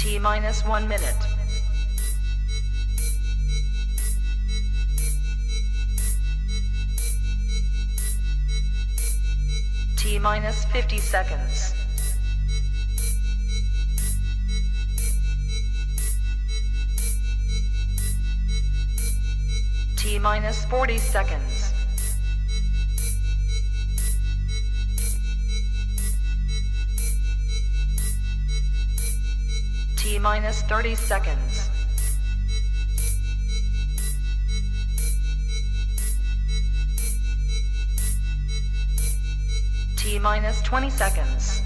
T minus 1 minute. T minus 50 seconds. T minus 40 seconds. T minus 30 seconds. T minus 20 seconds.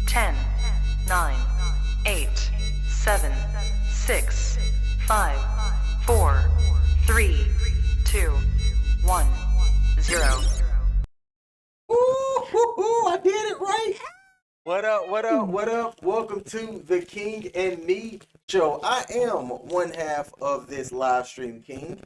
Ten, 9, 8, 7, 6, 5, 4, 3, 2, 1, 0. Ooh, I did it right. What up, what up, what up? Welcome to the King and Me show. I am one half of this live stream, King.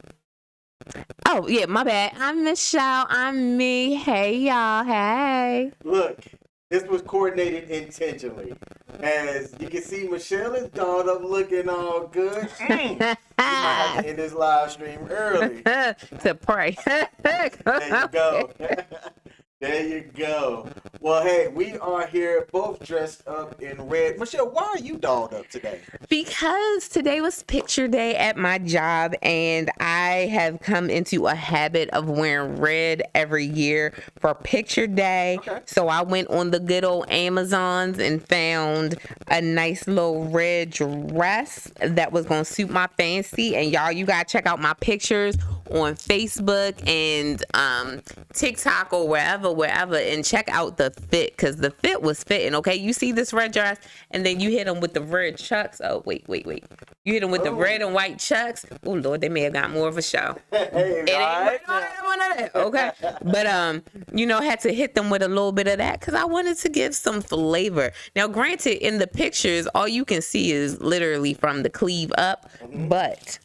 Oh, yeah, my bad. I'm Michelle. I'm me. Hey, y'all. Hey. Look, this was coordinated intentionally. As you can see, Michelle is dolled up looking all good. You might have to end this live stream early. To pray. There you go. There you go. Well, hey, we are here both dressed up in red. Michelle, why are you dolled up today? Because today was picture day at my job, and I have come into a habit of wearing red every year for picture day. Okay. So I went on the good old Amazons and found a nice little red dress that was going to suit my fancy. And y'all, you got to check out my pictures on Facebook and TikTok or wherever, and check out the fit, because the fit was fitting. Okay, you see this red dress, and then you hit them with the red chucks. Oh, wait. You hit them with the red and white chucks. Oh, Lord, they may have got more of a show. Hey, It ain't right? one of that, okay? But, had to hit them with a little bit of that because I wanted to give some flavor. Now, granted, in the pictures, all you can see is literally from the cleave up, but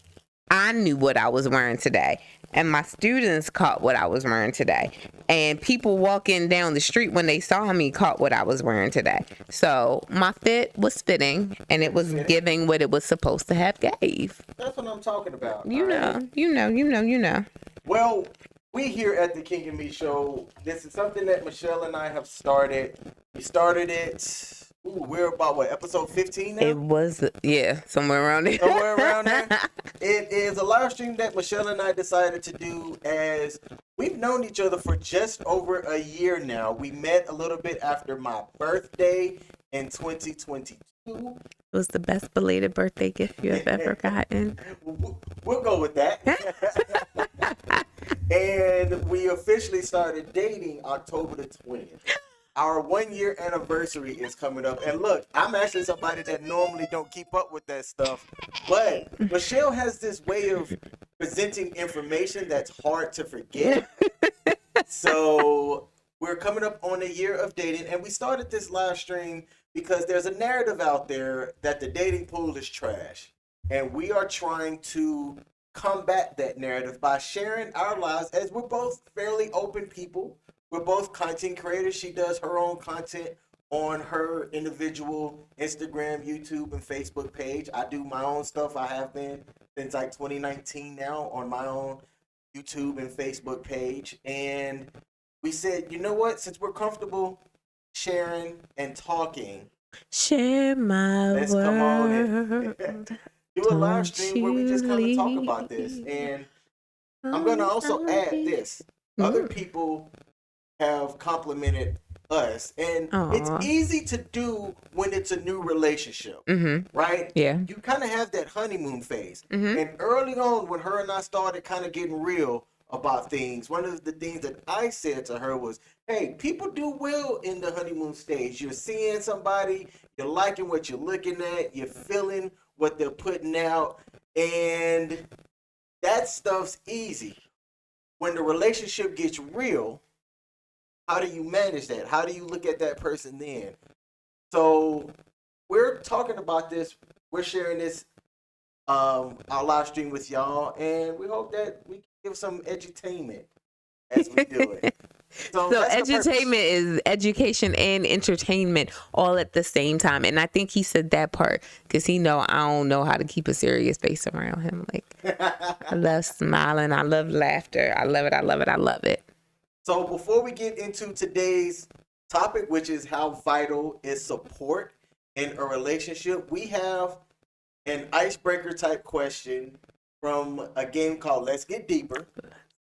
I knew what I was wearing today, and my students caught what I was wearing today, and people walking down the street when they saw me caught what I was wearing today. So my fit was fitting, and it was giving what it was supposed to have gave. That's what I'm talking about. You all know. right? Well, we here at the King and Me show, this is something that Michelle and I have started. We started it. We're about episode 15 now? It was, somewhere around there. Somewhere around there. It is a live stream that Michelle and I decided to do, as we've known each other for just over a year now. We met a little bit after my birthday in 2022. It was the best belated birthday gift you have ever gotten. We'll go with that. And we officially started dating October the 20th. Our 1 year anniversary is coming up. And look, I'm actually somebody that normally don't keep up with that stuff. But Michelle has this way of presenting information that's hard to forget. So we're coming up on a year of dating. And we started this live stream because there's a narrative out there that the dating pool is trash. And we are trying to combat that narrative by sharing our lives, as we're both fairly open people. We're both content creators. She does her own content on her individual Instagram, YouTube, and Facebook page. I do my own stuff. I have been since 2019 now on my own YouTube and Facebook page. And we said, you know what? Since we're comfortable sharing and talking, share my let's world. come on and do a live stream where we just kind of talk leave. about this. And I'm going to also add this. Other people have complimented us, and it's easy to do when it's a new relationship, right? Yeah. You kind of have that honeymoon phase. And early on, when her and I started kind of getting real about things, one of the things that I said to her was, hey, people do well in the honeymoon stage. You're seeing somebody, you're liking what you're looking at, you're feeling what they're putting out, and that stuff's easy. When the relationship gets real, how do you manage that? How do you look at that person then? So we're talking about this. We're sharing this, our live stream with y'all, and we hope that we can give some edutainment as we do it. So, So that's the purpose. edutainment is education and entertainment all at the same time. And I think he said that part because he know I don't know how to keep a serious face around him. Like, I love smiling. I love laughter. I love it. I love it. I love it. So before we get into today's topic, which is how vital is support in a relationship, we have an icebreaker type question from a game called Let's Get Deeper.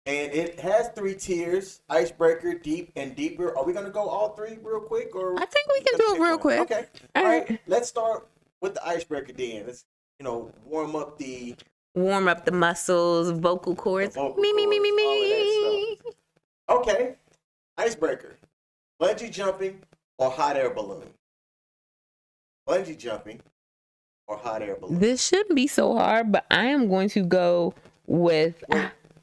And it has 3 tiers: icebreaker, deep, and deeper. Are we gonna go all 3 real quick, or I think we can do it real quick. Okay. All right. Let's start with the icebreaker then. Let's warm up the muscles, vocal cords. The vocal Me. all of that stuff. Okay. Icebreaker: bungee jumping or hot air balloon? Bungee jumping or hot air balloon? This shouldn't be so hard, but I am going to go with.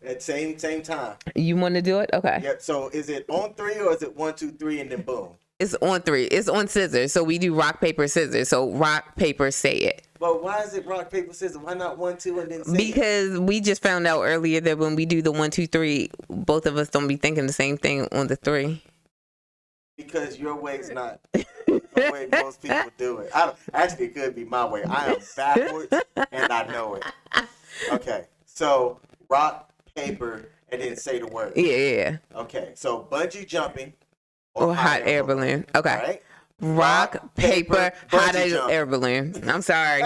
At same time. You want to do it? Okay. Yep. So is it on 3 or is it 1, 2, 3 and then boom? It's on 3. It's on scissors. So we do rock, paper, scissors. So rock, paper, say it. But why is it rock, paper, scissors? Why not 1, 2 and then say Because we just found out earlier that when we do the 1, 2, 3, both of us don't be thinking the same thing on the 3. Because your way's not the way most people do it. Actually, it could be my way. I am backwards and I know it. Okay. So rock, paper, and then say the word. Yeah. Okay. So bungee jumping Or hot air balloon. Okay. All right. Rock, paper, hot bungee air balloon. I'm sorry.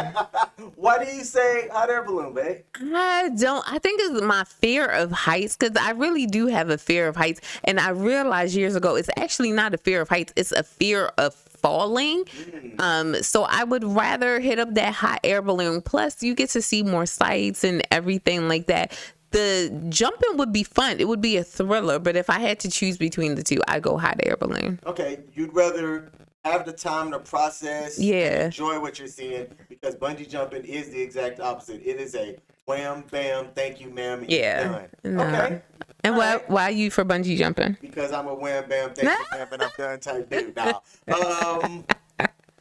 Why do you say hot air balloon, babe? I think it's my fear of heights, because I really do have a fear of heights. And I realized years ago, it's actually not a fear of heights. It's a fear of falling. So I would rather hit up that hot air balloon. Plus, you get to see more sights and everything like that. The jumping would be fun. It would be a thriller. But if I had to choose between the 2, I'd go hot air balloon. Okay. You'd rather have the time to process and enjoy what you're seeing, because bungee jumping is the exact opposite. It is a wham, bam, thank you, ma'am, and you're done. No. Okay. And why are you for bungee jumping? Because I'm a wham, bam, thank you, ma'am, and I'm done type dude. Now,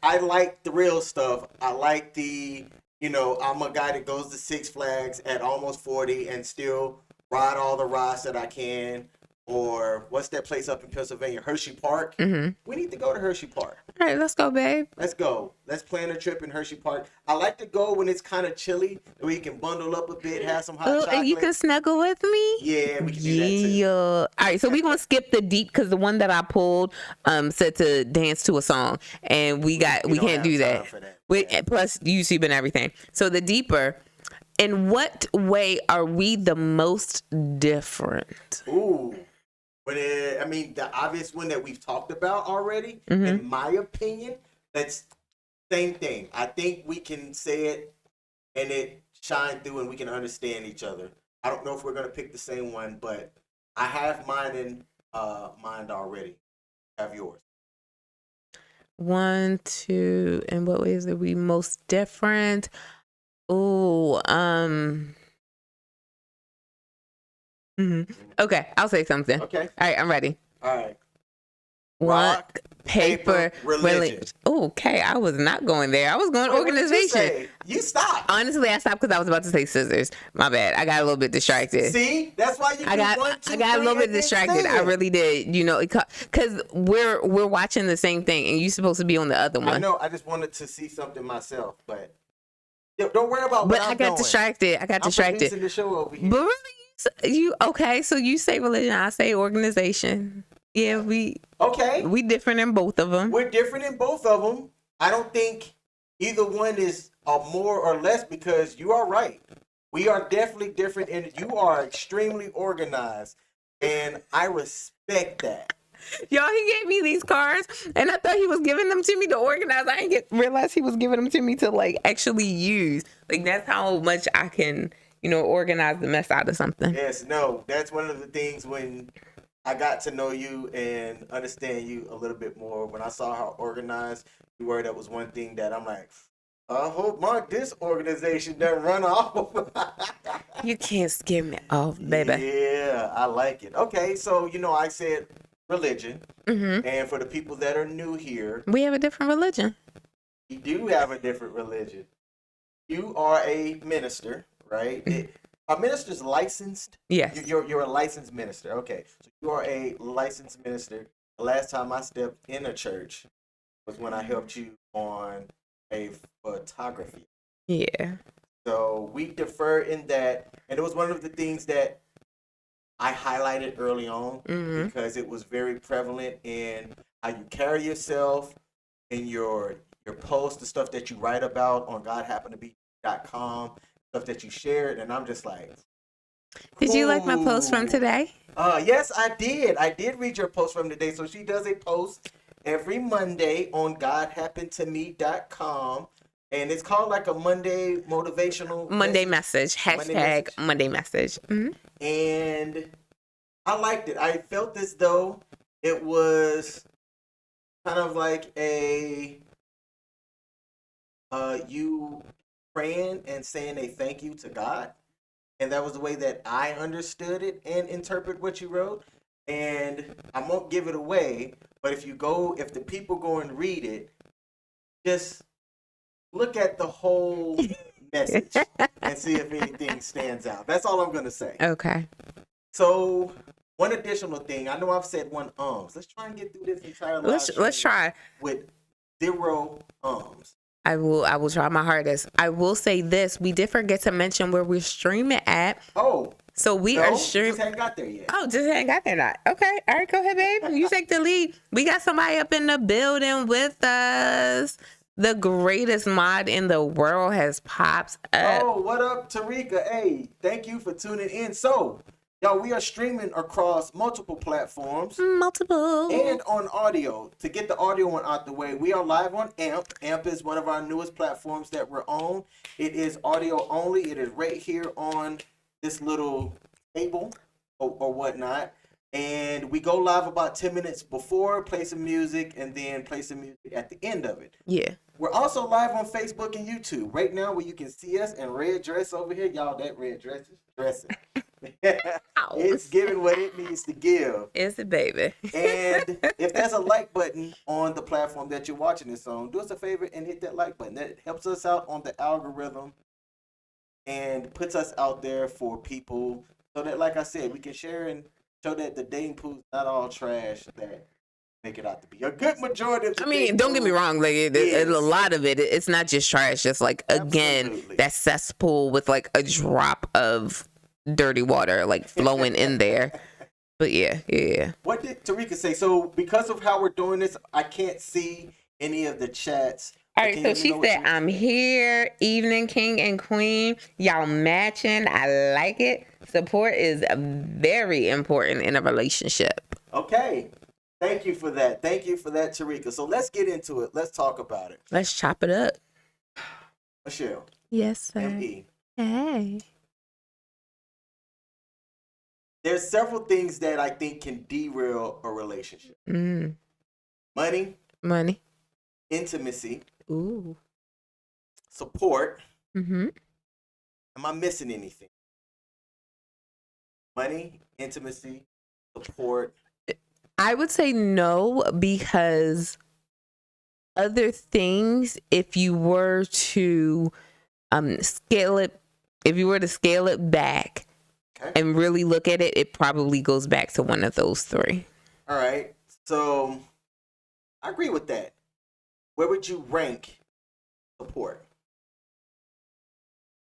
I like the real stuff. I like I'm a guy that goes to Six Flags at almost 40 and still ride all the rides that I can. Or what's that place up in Pennsylvania? Hershey Park. Mm-hmm. We need to go to Hershey Park. All right, let's go, babe. Let's go. Let's plan a trip in Hershey Park. I like to go when it's kind of chilly, where you can bundle up a bit, have some hot chocolate. And you can snuggle with me? Yeah, we can do that too. Yeah. All right, so we're going to skip the deep, because the one that I pulled said to dance to a song, and we can't do that. Plus YouTube and everything. So the deeper, in what way are we the most different? Ooh. But the obvious one that we've talked about already, in my opinion, that's same thing. I think we can say it and it shine through and we can understand each other. I don't know if we're going to pick the same one, but I have mine in mind already. Have yours. 1, 2, in what ways are we most different? Oh, Okay, I'll say something. Okay. All right, I'm ready. All right. Rock, paper, religion. Okay, I was not going there. I was going organization. You stopped. Honestly, I stopped because I was about to say scissors. My bad. I got a little bit distracted. See, that's why you. I got a little bit distracted. I really did. Because we're watching the same thing, and you're supposed to be on the other one. I know. I just wanted to see something myself, but don't worry about. But I got distracted. I'm producing the show over here. But really, okay? So you say religion, I say organization. Yeah, we different in both of them. We're different in both of them. I don't think either one is more or less, because you are right. We are definitely different, and you are extremely organized, and I respect that. Y'all, he gave me these cards, and I thought he was giving them to me to organize. I didn't realize he was giving them to me to actually use. That's how much I can, organize the mess out of something. Yes, no, that's one of the things when I got to know you and understand you a little bit more. When I saw how organized you were, that was one thing that I'm like, I hope my disorganization doesn't run off. You can't scare me off, baby. Yeah, I like it. Okay, so I said religion, and for the people that are new here, we have a different religion. You do have a different religion. You are a minister, right? Are ministers licensed? Yes. You're a licensed minister. Okay, so you are a licensed minister. The last time I stepped in a church was when I helped you on a photography. Yeah. So we defer in that, and it was one of the things that I highlighted early on because it was very prevalent in how you carry yourself, in your posts, the stuff that you write about on godhappenedtobe.com, stuff that you shared, and I'm just like, Did you like my post from cool. today? Yes, I did. I did read your post from today. So she does a post every Monday on godhappenedtome.com. And it's called like a Monday motivational Monday message. Hashtag Monday message. And I liked it. I felt as though it was kind of like a you praying and saying a thank you to God. And that was the way that I understood it and interpret what you wrote. And I won't give it away, but if the people go and read it, just look at the whole message and see if anything stands out. That's all I'm going to say. Okay. So, one additional thing. I know I've said one ums. Let's try and get through this entire live Let's stream try. with 0 ums. I will try my hardest. I will say this. We did forget to mention where we're streaming at. Oh. So we are streaming. Just haven't got there yet. Oh, just haven't got there not. Okay. All right, go ahead, babe. You take the lead. We got somebody up in the building with us. The greatest mod in the world has popped up. Oh, what up, Tarika? Hey, thank you for tuning in. So, y'all, we are streaming across multiple platforms. And on audio. To get the audio one out the way, we are live on AMP. AMP is one of our newest platforms that we're on. It is audio only. It is right here on this little table or whatnot. And we go live about 10 minutes before, play some music, and then play some music at the end of it. Yeah. We're also live on Facebook and YouTube right now where you can see us in red dress over here. Y'all, that red dress is dressing. It's giving what it needs to give. It's a baby. And if there's a like button on the platform that you're watching this on, do us a favor and hit that like button. That helps us out on the algorithm and puts us out there for people so that, like I said, we can share and show that the dating pool's not all trash that make it out to be. A good majority of the don't get me wrong, like a lot of it's not just trash, just like again that cesspool with like a drop of dirty water like flowing in there. But yeah. What did Tarika say? So because of how we're doing this, I can't see any of the chats. All right, so she said, I'm here, evening king and queen. Y'all matching. I like it. Support is very important in a relationship. Okay. Thank you for that. Thank you for that, Tarika. So let's get into it. Let's talk about it. Let's chop it up. Michelle. Yes, sir. M.E. Hey. There's several things that I think can derail a relationship. Money. Intimacy. Ooh. Support. Am I missing anything? Money, intimacy, support. I would say no, because other things, if you were to scale it back and really look at it, it probably goes back to one of those three. All right. So I agree with that. Where would you rank support?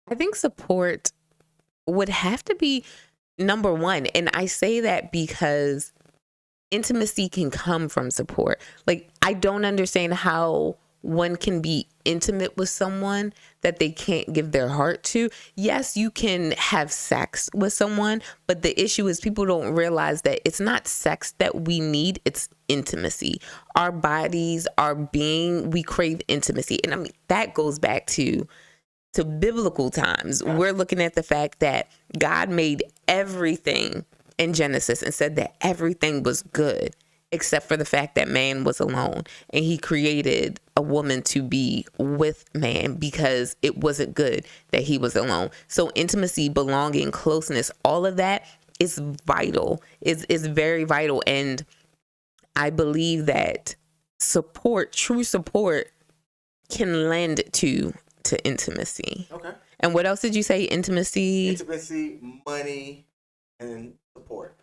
I think support would have to be number one. And I say that because intimacy can come from support. Like, I don't understand how one can be intimate with someone that they can't give their heart to. Yes, you can have sex with someone, but the issue is people don't realize that it's not sex that we need, it's intimacy. Our bodies, our being, we crave intimacy. And I mean, that goes back to biblical times. We're looking at the fact that God made everything in Genesis and said that everything was good except for the fact that man was alone, and he created a woman to be with man because it wasn't good that he was alone. So intimacy, belonging, closeness, all of that is vital, is very vital. And I believe that support, true support, can lend to intimacy. Okay. And what else did you say? Intimacy. Intimacy, money, and support.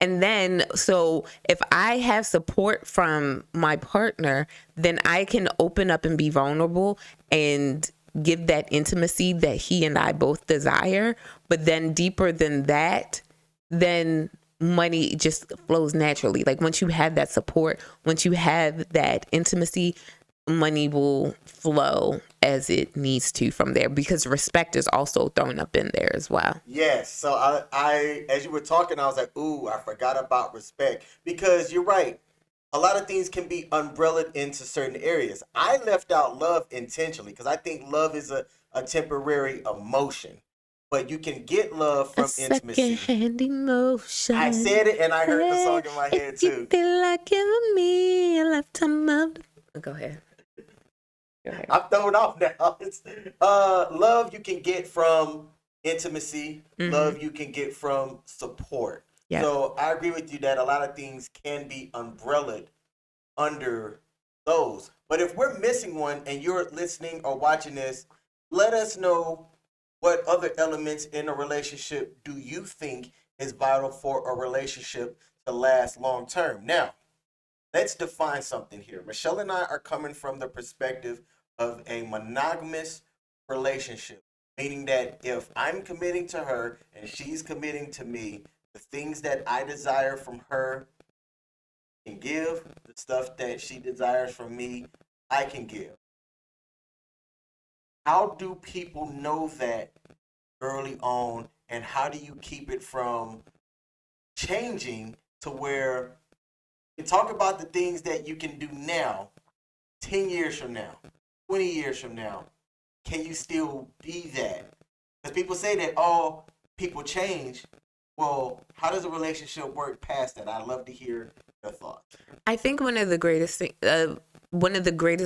And then, so if I have support from my partner, then I can open up and be vulnerable and give that intimacy that he and I both desire. But then deeper than that, then money just flows naturally. Like once you have that support, once you have that intimacy, money will flow as it needs to from there, because respect is also thrown up in there as well. Yes. So I as you were talking, I was like, ooh, I forgot about respect, because you're right. A lot of things can be umbrellaed into certain areas. I left out love intentionally because I think love is a temporary emotion, but you can get love from intimacy. Second-hand emotion. I said it and I heard the song in my head If too. you feel like giving me a lifetime of... Go ahead. I'm thrown off now. It's, love you can get from intimacy. Mm-hmm. Love you can get from support. Yeah. So I agree with you that a lot of things can be umbrellaed under those. But if we're missing one and you're listening or watching this, let us know what other elements in a relationship do you think is vital for a relationship to last long term. Now, let's define something here. Michelle and I are coming from the perspective of a monogamous relationship, meaning that if I'm committing to her and she's committing to me, the things that I desire from her can give, the stuff that she desires from me, I can give. How do people know that early on, and how do you keep it from changing to where you talk about the things that you can do now, 10 years from now, 20 years from now? Can you still be that? Because people say that, oh, people change. Well, how does a relationship work past that? I'd love to hear your thoughts. I think one of the greatest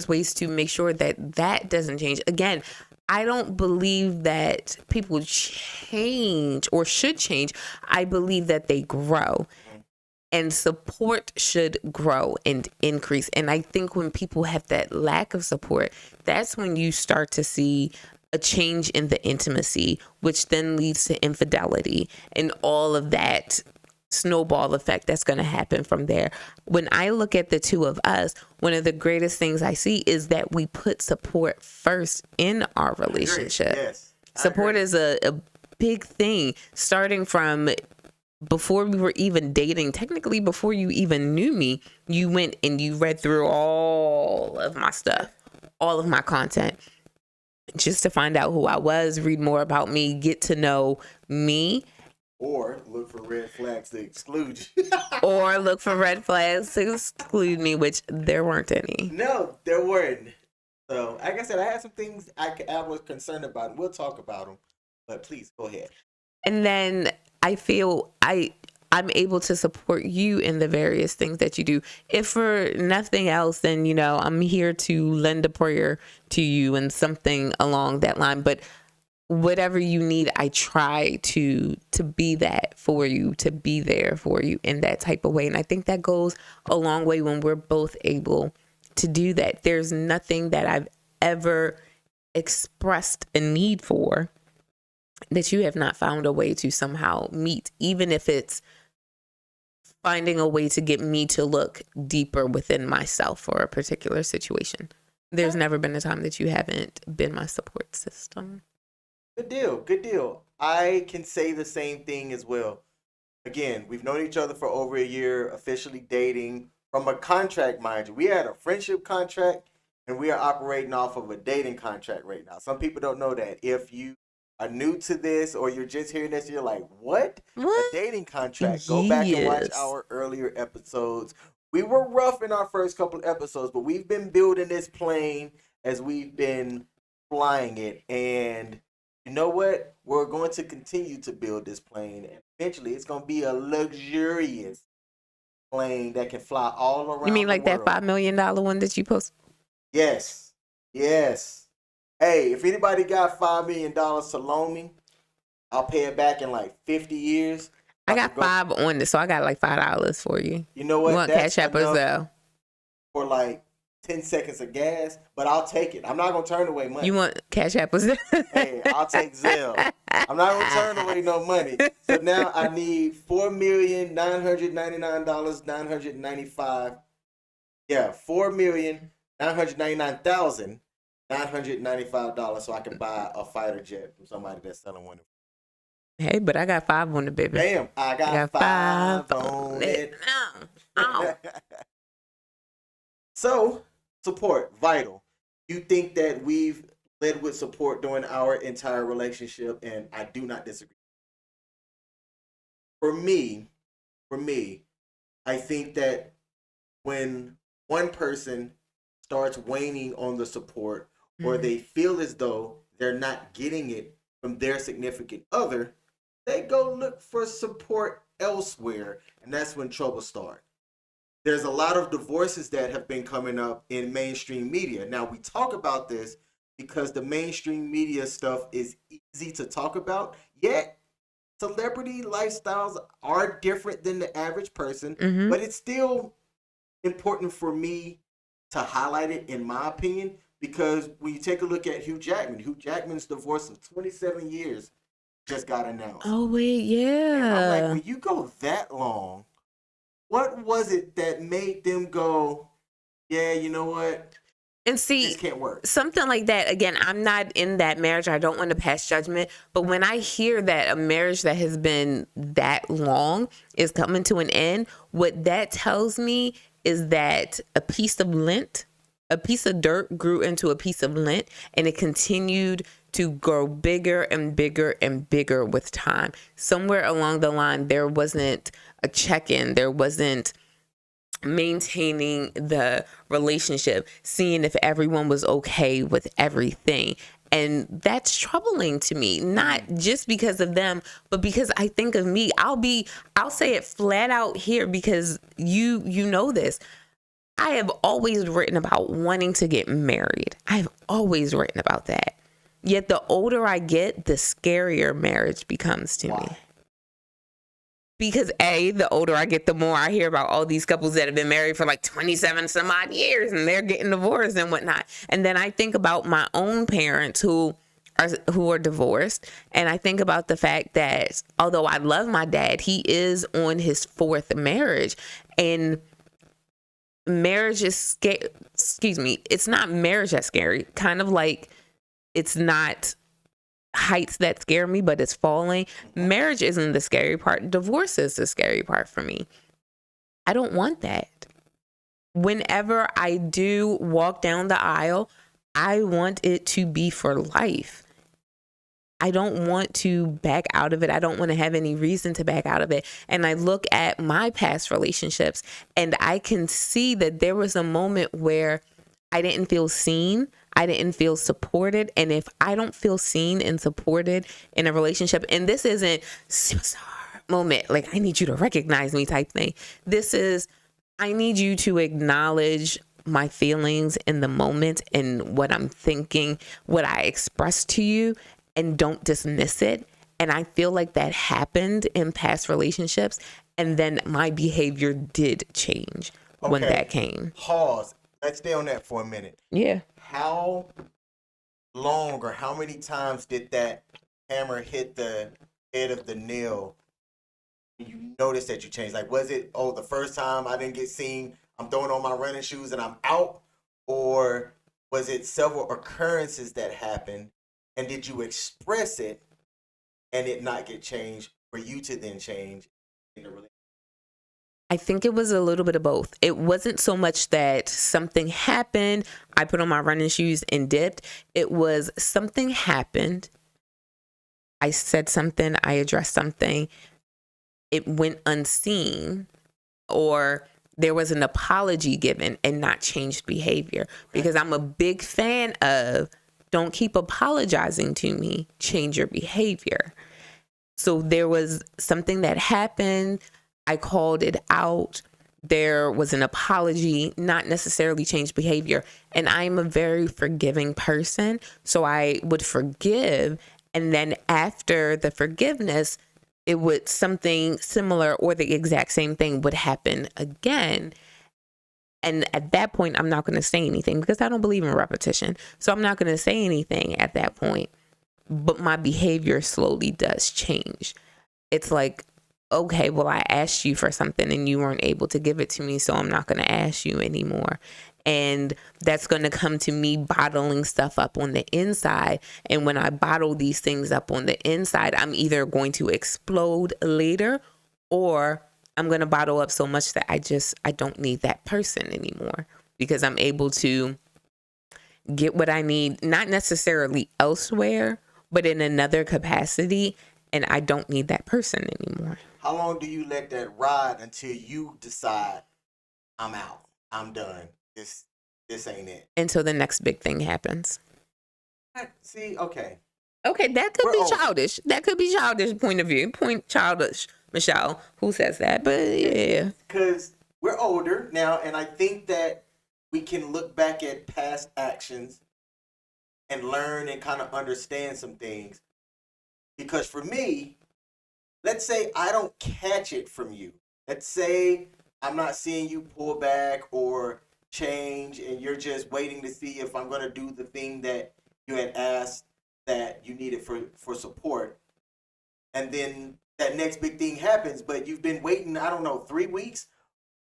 ways to make sure that that doesn't change. Again, I don't believe that people change or should change. I believe that they grow. And support should grow and increase. And I think when people have that lack of support, that's when you start to see a change in the intimacy, which then leads to infidelity and all of that snowball effect that's going to happen from there. When I look at the two of us, one of the greatest things I see is that we put support first in our relationship. Yes, support is a big thing, starting from before we were even dating. Technically, before you even knew me, you went and you read through all of my stuff, all of my content, just to find out who I was, read more about me, get to know me. Or look for red flags to exclude you. Or look for red flags to exclude me, which there weren't any. No, there weren't. So, like I said, I had some things I was concerned about. We'll talk about them. But please, go ahead. And then I feel I'm able to support you in the various things that you do. If for nothing else, then, I'm here to lend a prayer to you and something along that line. But whatever you need, I try to be that for you, to be there for you in that type of way. And I think that goes a long way when we're both able to do that. There's nothing that I've ever expressed a need for that you have not found a way to somehow meet, even if it's finding a way to get me to look deeper within myself for a particular situation. There's never been a time that you haven't been my support system. Good deal. Good deal. I can say the same thing as well. Again, we've known each other for over a year, officially dating from a contract, mind you. We had a friendship contract and we are operating off of a dating contract right now. Some people don't know that. If you are new to this or you're just hearing this, you're like, what? A dating contract. Go back and watch our earlier episodes. We were rough in our first couple episodes, but we've been building this plane as we've been flying it. And you know what? We're going to continue to build this plane. And eventually, it's going to be a luxurious plane that can fly all around. You mean like the world. that $5 million one that you posted? Yes. Yes. Hey, if anybody got $5 million to loan me, I'll pay it back in like 50 years. I got $5 on this, so I got like $5 for you. You know what? You want Cash App or Zelle? For like 10 seconds of gas, but I'll take it. I'm not going to turn away money. You want Cash App? Hey, I'll take Zelle. I'm not going to turn away no money. So now I need $4,999,995. Yeah, $4,999,995 so I can buy a fighter jet from somebody that's selling one. Hey, but I got 5 on the baby. Damn, I got 5 on it. Oh. So, support, vital. You think that we've led with support during our entire relationship, and I do not disagree. For me, I think that when one person starts waning on the support, or they feel as though they're not getting it from their significant other, they go look for support elsewhere, and that's when trouble starts. There's a lot of divorces that have been coming up in mainstream media. Now, we talk about this because the mainstream media stuff is easy to talk about, yet celebrity lifestyles are different than the average person, but it's still important for me to highlight it, in my opinion, because when you take a look at Hugh Jackman's divorce of 27 years just got announced. Oh, wait, yeah. And I'm like, when you go that long, what was it that made them go, yeah, you know what? And see, this can't work. Something like that. Again, I'm not in that marriage. I don't want to pass judgment. But when I hear that a marriage that has been that long is coming to an end, what that tells me is that a piece of dirt grew into a piece of lint, and it continued to grow bigger and bigger and bigger with time. Somewhere along the line, there wasn't a check-in. There wasn't maintaining the relationship, seeing if everyone was okay with everything. And that's troubling to me, not just because of them, but because I think of me. I'll say it flat out here because you know this. I have always written about wanting to get married. I've always written about that. Yet the older I get, the scarier marriage becomes to me. Because the older I get, the more I hear about all these couples that have been married for like 27 some odd years and they're getting divorced and whatnot. And then I think about my own parents who are divorced. And I think about the fact that although I love my dad, he is on his 4th marriage. And marriage is scary. Excuse me. It's not marriage that's scary. Kind of like it's not heights that scare me, but it's falling. Marriage isn't the scary part. Divorce is the scary part for me. I don't want that. Whenever I do walk down the aisle, I want it to be for life. I don't want to back out of it. I don't want to have any reason to back out of it. And I look at my past relationships and I can see that there was a moment where I didn't feel seen. I didn't feel supported. And if I don't feel seen and supported in a relationship, and this isn't superstar moment, like I need you to recognize me type thing. This is, I need you to acknowledge my feelings in the moment and what I'm thinking, what I express to you, and don't dismiss it. And I feel like that happened in past relationships. And then my behavior did change when that came. Pause. Let's stay on that for a minute. Yeah. How long or how many times did that hammer hit the head of the nail? You noticed that you changed. Like, was it, the first time I didn't get seen, I'm throwing on my running shoes and I'm out? Or was it several occurrences that happened? And did you express it and it not get changed for you to then change in the relationship? I think it was a little bit of both. It wasn't so much that something happened, I put on my running shoes and dipped. It was something happened. I said something, I addressed something. It went unseen, or there was an apology given and not changed behavior. Because I'm a big fan of don't keep apologizing to me, change your behavior. So there was something that happened. I called it out. There was an apology, not necessarily changed behavior. And I'm a very forgiving person. So I would forgive. And then after the forgiveness, it would something similar or the exact same thing would happen again. And at that point, I'm not going to say anything because I don't believe in repetition. So I'm not going to say anything at that point. But my behavior slowly does change. It's like, okay, well, I asked you for something and you weren't able to give it to me, so I'm not going to ask you anymore. And that's going to come to me bottling stuff up on the inside. And when I bottle these things up on the inside, I'm either going to explode later, or I'm going to bottle up so much that I don't need that person anymore, because I'm able to get what I need, not necessarily elsewhere, but in another capacity. And I don't need that person anymore. How long do you let that ride until you decide, I'm out, I'm done, this ain't it? Until the next big thing happens. See, okay, that could be childish. That could be childish point of view. Childish, Michelle. Who says that? But yeah. Because we're older now, and I think that we can look back at past actions and learn and kind of understand some things. Because for me, let's say I don't catch it from you. Let's say I'm not seeing you pull back or change, and you're just waiting to see if I'm going to do the thing that you had asked that you needed for support. And then that next big thing happens, but you've been waiting, I don't know, 3 weeks.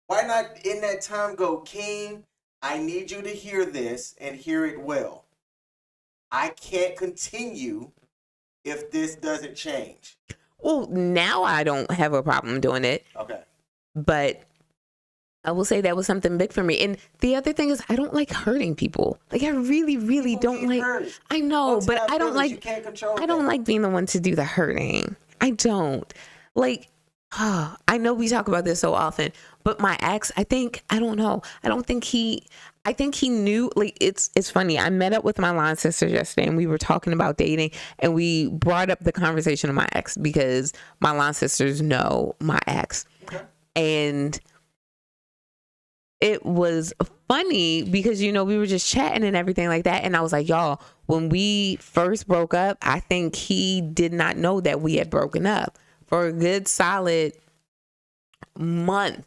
Why not in that time go, King, I need you to hear this and hear it well. I can't continue if this doesn't change. Well, now I don't have a problem doing it. Okay. But I will say that was something big for me. And the other thing is, I don't like hurting people. Like, I really, really don't like. Hurt. I know, but I don't like. You can't control I don't like being the one to do the hurting. I don't like. I know we talk about this so often, but my ex, I don't know. I think he knew. Like, it's funny. I met up with my line sisters yesterday, and we were talking about dating, and we brought up the conversation of my ex because my line sisters know my ex. Okay. And it was funny because, we were just chatting and everything like that. And I was like, y'all, when we first broke up, I think he did not know that we had broken up for a good solid month,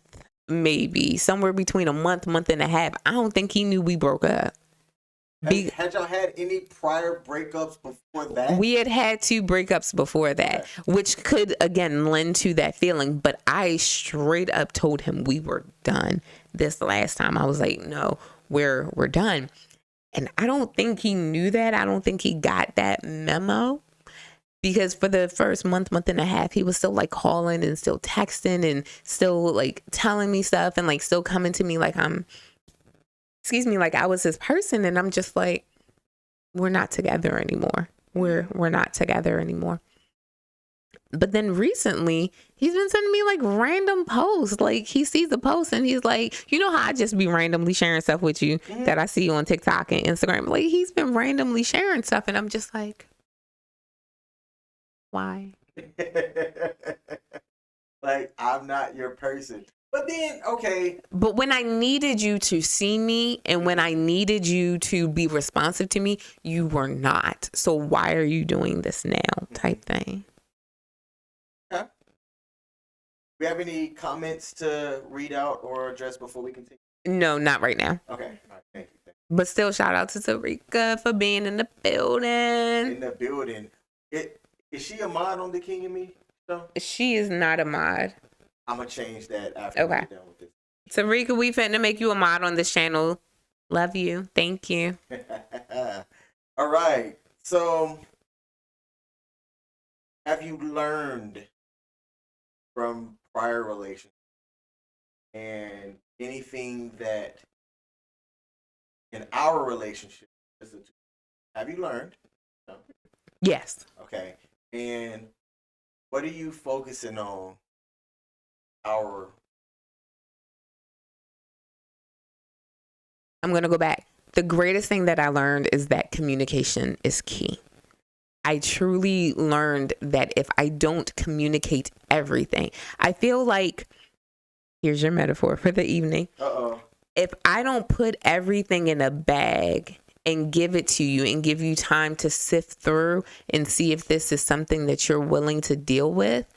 maybe somewhere between a month and a half. I don't think he knew we broke up. Had y'all had any prior breakups before that? We had 2 breakups before that, which could, again, lend to that feeling. But I straight up told him we were done this last time. I was like, no, we're done. And I don't think he knew that. I don't think he got that memo. Because for the first month and a half, he was still like calling and still texting and still like telling me stuff and like still coming to me like like I was his person. And I'm just like, we're not together anymore. We're not together anymore. But then recently, he's been sending me like random posts. Like, he sees the post and he's like, you know how I just be randomly sharing stuff with you that I see on TikTok and Instagram. Like, he's been randomly sharing stuff. And I'm just like, why? Like, I'm not your person. But then, okay. But when I needed you to see me and when I needed you to be responsive to me, you were not. So why are you doing this now? Type thing. Okay. We have any comments to read out or address before we continue? No, not right now. Okay. All right. Thank you. But still, shout out to Tarika for being in the building. In the building. Is she a mod on the King and Me show? She is not a mod. I'm going to change that after we're done with this. Tarika, we finna make you a mod on this channel. Love you. Thank you. All right. So, have you learned from prior relationships and anything that in our relationship, have you learned? No? Yes. Okay. And what are you focusing on I'm going to go back. The greatest thing that I learned is that communication is key. I truly learned that if I don't communicate everything, I feel like, here's your metaphor for the evening. If I don't put everything in a bag and give it to you and give you time to sift through and see if this is something that you're willing to deal with,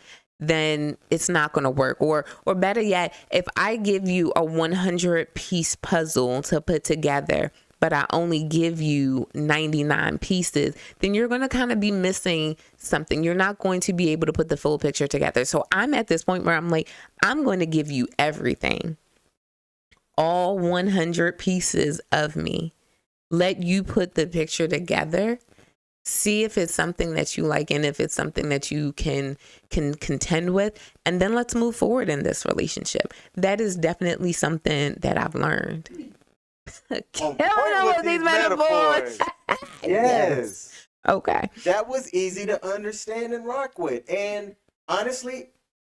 then it's not going to work. Or better yet, if I give you a 100-piece puzzle to put together, but I only give you 99 pieces, then you're going to kind of be missing something. You're not going to be able to put the full picture together. So I'm at this point where I'm like, I'm going to give you everything, all 100 pieces of me. Let you put the picture together. See if it's something that you like and if it's something that you can contend with, and then let's move forward in this relationship. That is definitely something that I've learned. On point with these metaphors. Yes. Okay. That was easy to understand and rock with. And honestly,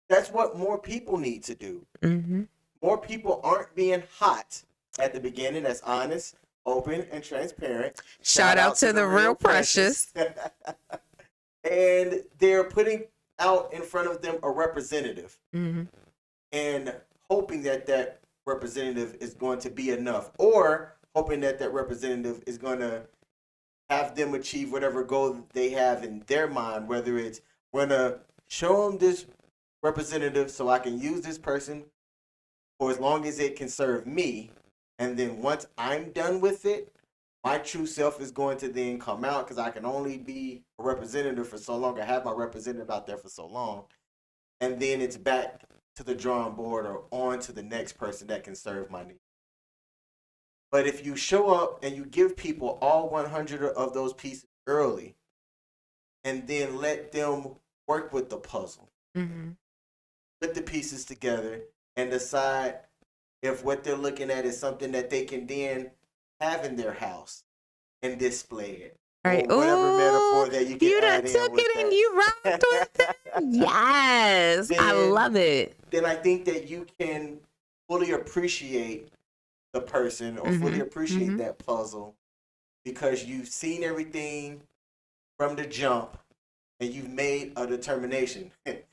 that's what more people need to do. Mm-hmm. More people aren't being hot at the beginning. That's honest, open, and transparent. Shout out to the real precious. And they're putting out in front of them a representative. Mm-hmm. And hoping that that representative is going to be enough, or hoping that that representative is going to have them achieve whatever goal they have in their mind, whether it's we're going to show them this representative so I can use this person for as long as it can serve me, and then once I'm done with it, my true self is going to then come out, because I can only be a representative for so long. I have my representative out there for so long, and then it's back to the drawing board or on to the next person that can serve my needs. But if you show up and you give people all 100 of those pieces early, and then let them work with the puzzle, Mm-hmm. put the pieces together, and decide if what they're looking at is something that they can then have in their house and display it. Right. Or whatever Ooh, metaphor that you can you done add in took with it and that. you rocked with it. Yes, I Then- love it. Then I think that you can fully appreciate the person, or fully appreciate mhm. that puzzle, because you've seen everything from the jump and you've made a determination. And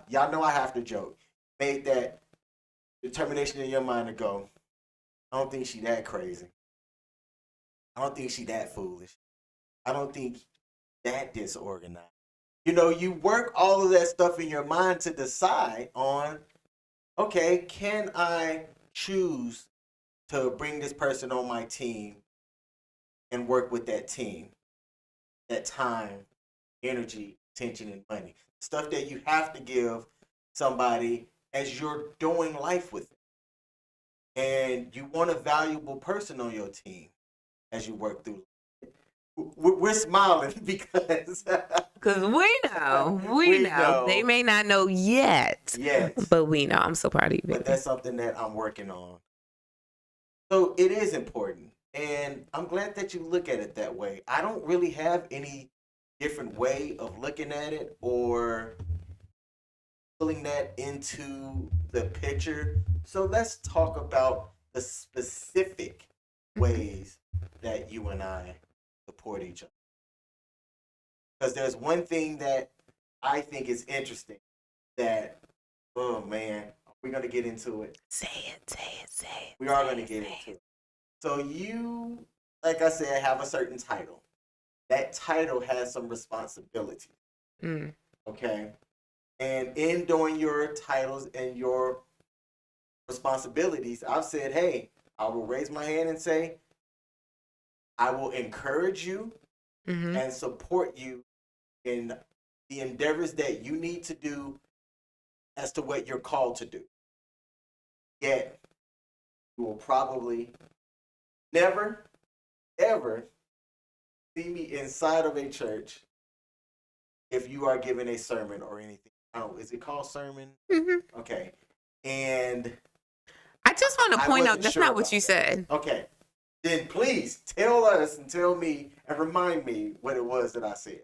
y'all know I have to joke. Made that determination in your mind to go, I don't think she that crazy. I don't think she that foolish. I don't think that disorganized. You know, you work all of that stuff in your mind to decide on, okay, can I choose to bring this person on my team and work with that team? That time, energy, attention, and money. Stuff that you have to give somebody as you're doing life with them. And you want a valuable person on your team as you work through. We're smiling because we know. They may not know yet, but we know. I'm so proud of you, baby. But that's something that I'm working on. So it is important. And I'm glad that you look at it that way. I don't really have any different way of looking at it or pulling that into the picture. So let's talk about the specific ways that you and I support each other. Because there's one thing that I think is interesting that, oh man, we're going to get into it. Say it. We are going to get into it. So you, like I said, have a certain title. That title has some responsibility. Mm. Okay? And in doing your titles and your responsibilities, I've said, hey, I will raise my hand and say, I will encourage you Mm-hmm. and support you in the endeavors that you need to do as to what you're called to do. Yet, you will probably never, ever see me inside of a church if you are giving a sermon or anything. Oh, is it called sermon? Mm-hmm. Okay. And I just want to I point out wasn't that's sure not what about you that. said. Okay. Then please tell us and tell me and remind me what it was that I said.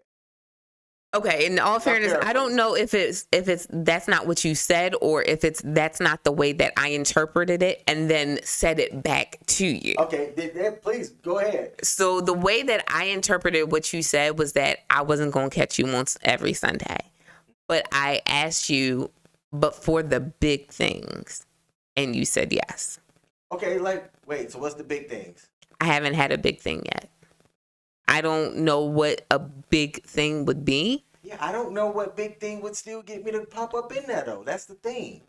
Okay, in all fairness, I don't know if it's that's not what you said, or if that's not the way that I interpreted it and then said it back to you. Okay, then please go ahead. So the way that I interpreted what you said was that I wasn't going to catch you once every Sunday. But I asked you, but for the big things, and you said yes. Okay, wait, so what's the big things? I haven't had a big thing yet. I don't know what a big thing would be. Yeah, I don't know what big thing would still get me to pop up in there though. That's the thing.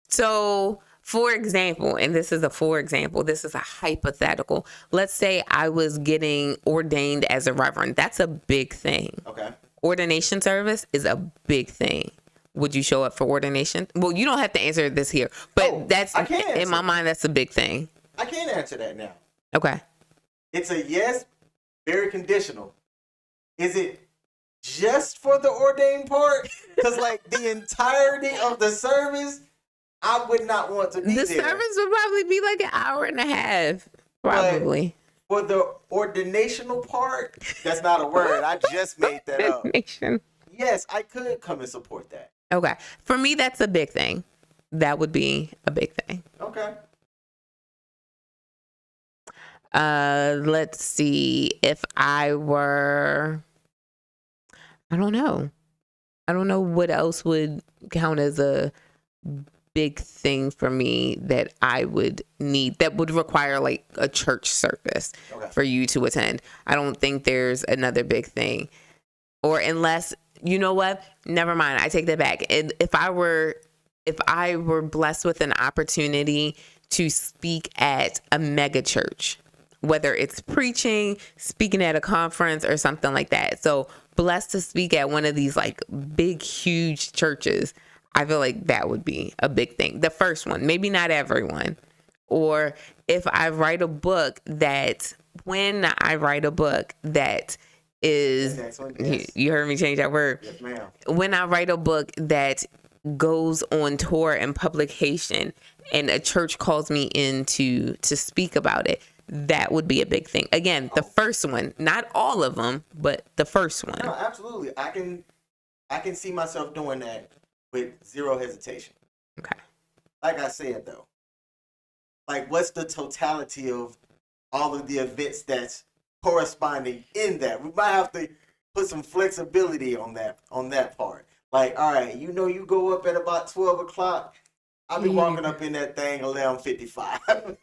So, for example, and this is a for example, this is a hypothetical. Let's say I was getting ordained as a reverend. That's a big thing. Okay. Ordination service is a big thing. Would you show up for ordination? Well, you don't have to answer this here, but that's I can in my answer. mind. That's a big thing. I can't answer that now. Okay. It's a yes, very conditional. Is it just for the ordained part? Because like the entirety of the service, I would not want to be The there. service would probably be like an hour and a half. Probably. For the ordinational part, that's not a word. I just made that up. Ordination. Yes, I could come and support that. Okay. For me, that's a big thing. That would be a big thing. Okay. Let's see. If I were, I don't know. I don't know what else would count as a big thing for me that I would need, that would require like a church service for you to attend. I don't think there's another big thing. Or unless, you know what? Never mind. I take that back. And if I were blessed with an opportunity to speak at a mega church, whether it's preaching, speaking at a conference, or something like that. So blessed to speak at one of these like big, huge churches, I feel like that would be a big thing. The first one, maybe not everyone. Or if I write a book that, when I write a book that is, yes. You heard me change that word. Yes, ma'am. When I write a book that goes on tour and publication and a church calls me in to speak about it, that would be a big thing. Again, the first one, not all of them, but the first one. No, absolutely. I can see myself doing that with zero hesitation. Okay. Like I said though, like what's the totality of all of the events that's corresponding in that? We might have to put some flexibility on that part. Like, all right, you go up at about 12 o'clock. I'll be walking up in that thing 11:55.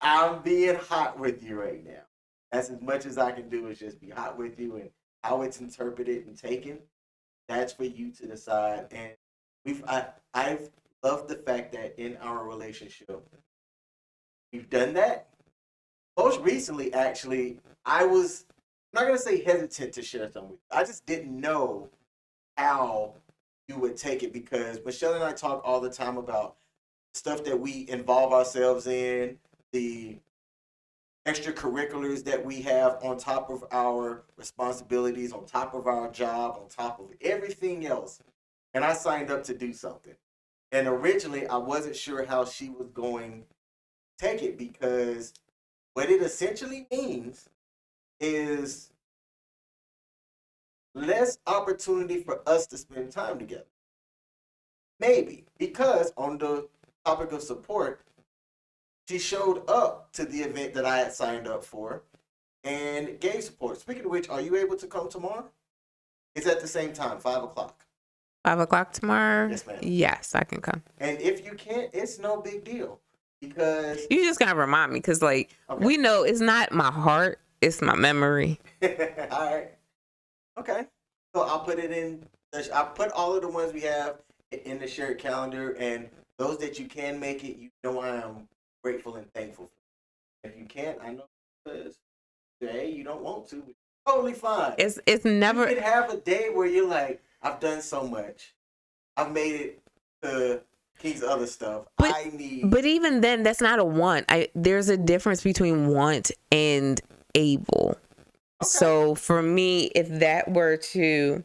I'm being hot with you right now. That's as much as I can do is just be hot with you, and how it's interpreted and taken. That's for you to decide. And I've loved the fact that in our relationship, we've done that. Most recently, actually, I'm not going to say hesitant to share something with you. I just didn't know how you would take it, because Michelle and I talk all the time about stuff that we involve ourselves in, the extracurriculars that we have on top of our responsibilities, on top of our job, on top of everything else. And I signed up to do something. And originally, I wasn't sure how she was going to take it, because what it essentially means is less opportunity for us to spend time together. Maybe, because on the topic of support, she showed up to the event that I had signed up for and gave support. Speaking of which, are you able to come tomorrow? It's at the same time, 5 o'clock. 5 o'clock tomorrow? Yes, ma'am. Yes, I can come. And if you can't, it's no big deal, because You just gotta remind me, because we know it's not my heart, it's my memory. All right. Okay. So I'll put it in. I'll put all of the ones we have in the shared calendar, and those that you can make it, I am grateful and thankful for. If you can't, I know because today you don't want to. Totally fine. It's never. You can have a day where you're like, I've done so much. I've made it to King's other stuff. But even then, that's not a want. There's a difference between want and able. Okay. So for me, if that were to,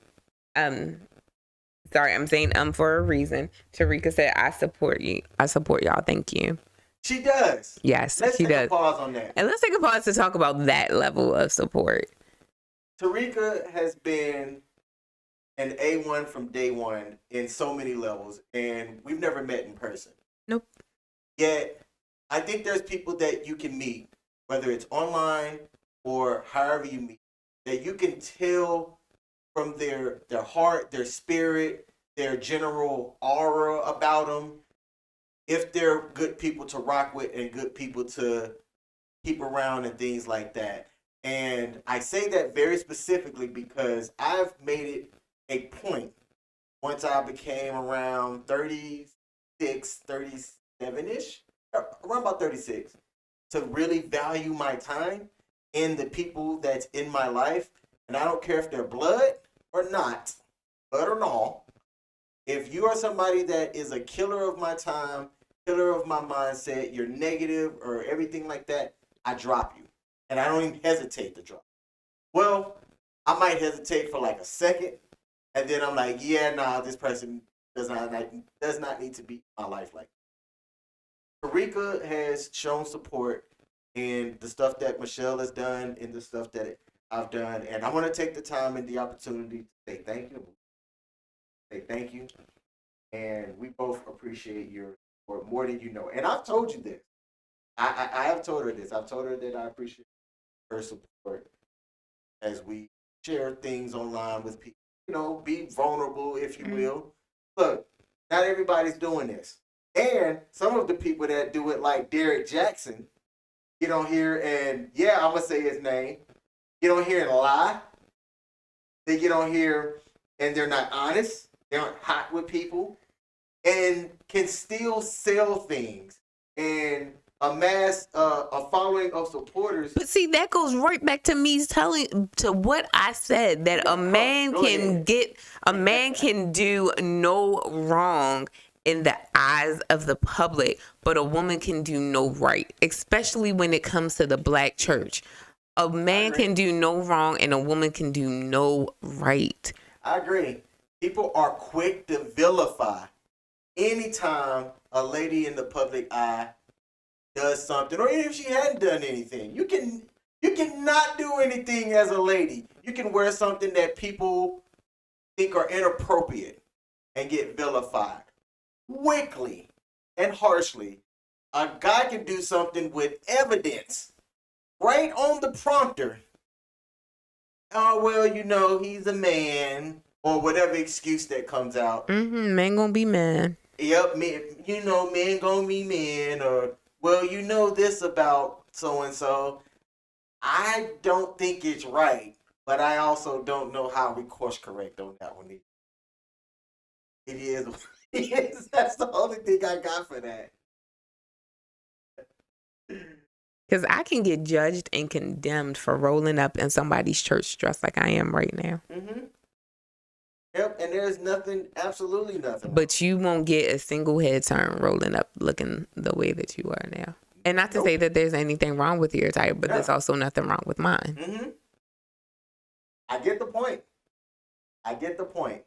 sorry, I'm saying for a reason. Tarika said, I support you. I support y'all. Thank you. She does. Yes, let's she does. Let's take a pause on that. And let's take a pause to talk about that level of support. Tarika has been an A1 from day one in so many levels, and we've never met in person. Nope. Yet, I think there's people that you can meet, whether it's online or however you meet, that you can tell from their heart, their spirit, their general aura about them, if they're good people to rock with and good people to keep around and things like that. And I say that very specifically because I've made it a point once I became around 36, 37-ish, around about 36, to really value my time in the people that's in my life. And I don't care if they're blood or not, blood or not. If you are somebody that is a killer of my time, killer of my mindset, you're negative or everything like that, I drop you. And I don't even hesitate to drop. Well, I might hesitate for like a second, and then I'm like, yeah, nah, this person does not need to be in my life like that. Tarika has shown support in the stuff that Michelle has done, in the stuff that I've done, and I want to take the time and the opportunity to say thank you. Say thank you, and we both appreciate your support more than you know. And I've told you this. I have told her this. I've told her that I appreciate her support as we share things online with people. You know, be vulnerable, if you will. Look, not everybody's doing this. And some of the people that do it, like Derek Jackson, get on here and, yeah, I'm going to say his name, get on here and lie. They get on here and they're not honest. They aren't hot with people and can still sell things and amass a following of supporters. But see, that goes right back to me telling to what I said, that a man can do no wrong in the eyes of the public, but a woman can do no right, especially when it comes to the black church. A man can do no wrong and a woman can do no right. I agree. People are quick to vilify anytime a lady in the public eye does something, or even if she hadn't done anything. You can not do anything as a lady. You can wear something that people think are inappropriate and get vilified quickly and harshly. A guy can do something with evidence right on the prompter. Oh, well, you know, he's a man, or whatever excuse that comes out. Man gonna be man. Yep, men, you know, men gonna be men, or, well, you know this about so-and-so. I don't think it's right, but I also don't know how we course correct on that one. It is. That's the only thing I got for that. Because I can get judged and condemned for rolling up in somebody's church dress like I am right now. Mm-hmm. Yep, and there's nothing, absolutely nothing. But you won't get a single head turn rolling up looking the way that you are now. And not to say that there's anything wrong with your attire, but there's also nothing wrong with mine. Mm-hmm. I get the point.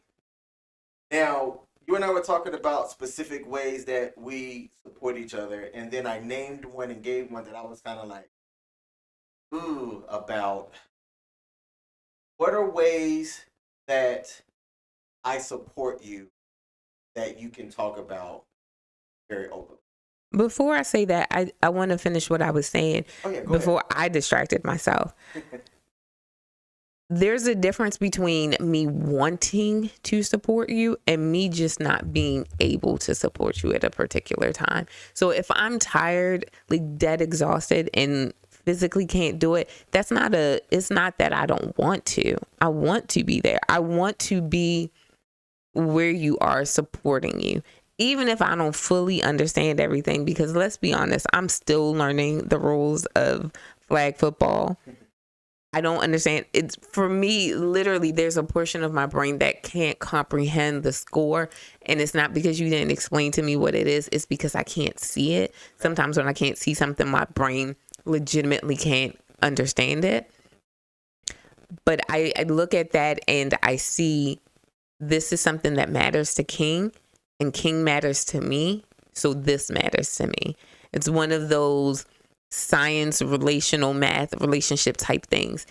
Now, you and I were talking about specific ways that we support each other, and then I named one and gave one that I was kind of like, ooh, about. What are ways that I support you that you can talk about very openly? Before I say that, I want to finish what I was saying before I distracted myself. There's a difference between me wanting to support you and me just not being able to support you at a particular time. So if I'm tired, like dead exhausted and physically can't do it, it's not that I don't want to. I want to be there. I want to be where you are, supporting you. Even if I don't fully understand everything, because let's be honest, I'm still learning the rules of flag football. I don't understand. It's, for me, literally, there's a portion of my brain that can't comprehend the score. And it's not because you didn't explain to me what it is. It's because I can't see it. Sometimes when I can't see something, my brain legitimately can't understand it. But I look at that and I see this is something that matters to King. And King matters to me, so this matters to me. It's one of those science, relational, math, relationship type things.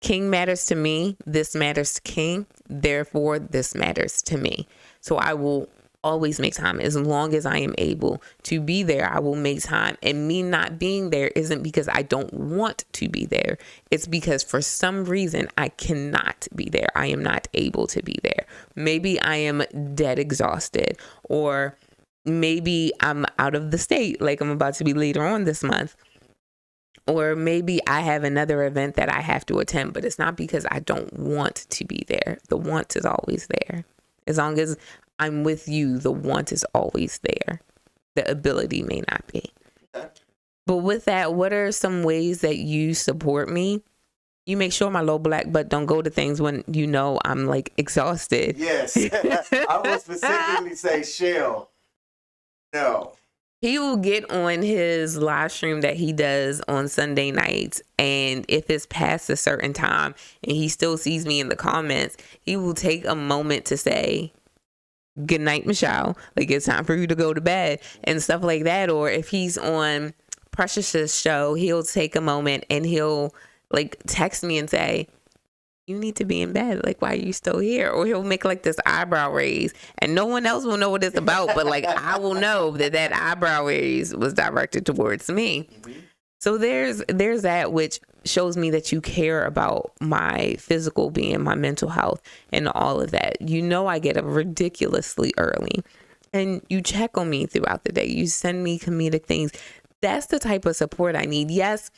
King matters to me, this matters to King, therefore this matters to me. So I will always make time. As long as I am able to be there, I will make time. And me not being there isn't because I don't want to be there. It's because for some reason I cannot be there. I am not able to be there. Maybe I am dead exhausted, or maybe I'm out of the state like I'm about to be later on this month. Or maybe I have another event that I have to attend, but it's not because I don't want to be there. The want is always there. As long as I'm with you, the want is always there. The ability may not be. Okay. But with that, what are some ways that you support me? You make sure my low black butt don't go to things when you know I'm like exhausted. Yes. I will specifically say, Shell, no. He will get on his live stream that he does on Sunday nights, and if it's past a certain time and he still sees me in the comments, he will take a moment to say, "Good night, Michelle. Like, it's time for you to go to bed," and stuff like that. Or if he's on Precious's show, he'll take a moment and he'll like text me and say, "You need to be in bed. Like, why are you still here?" Or he'll make like this eyebrow raise, and no one else will know what it's about, but like I will know that eyebrow raise was directed towards me. Mm-hmm. So there's that, which shows me that you care about my physical being, my mental health, and all of that. You know, I get up ridiculously early, and you check on me throughout the day. You send me comedic things. That's the type of support I need. Yes,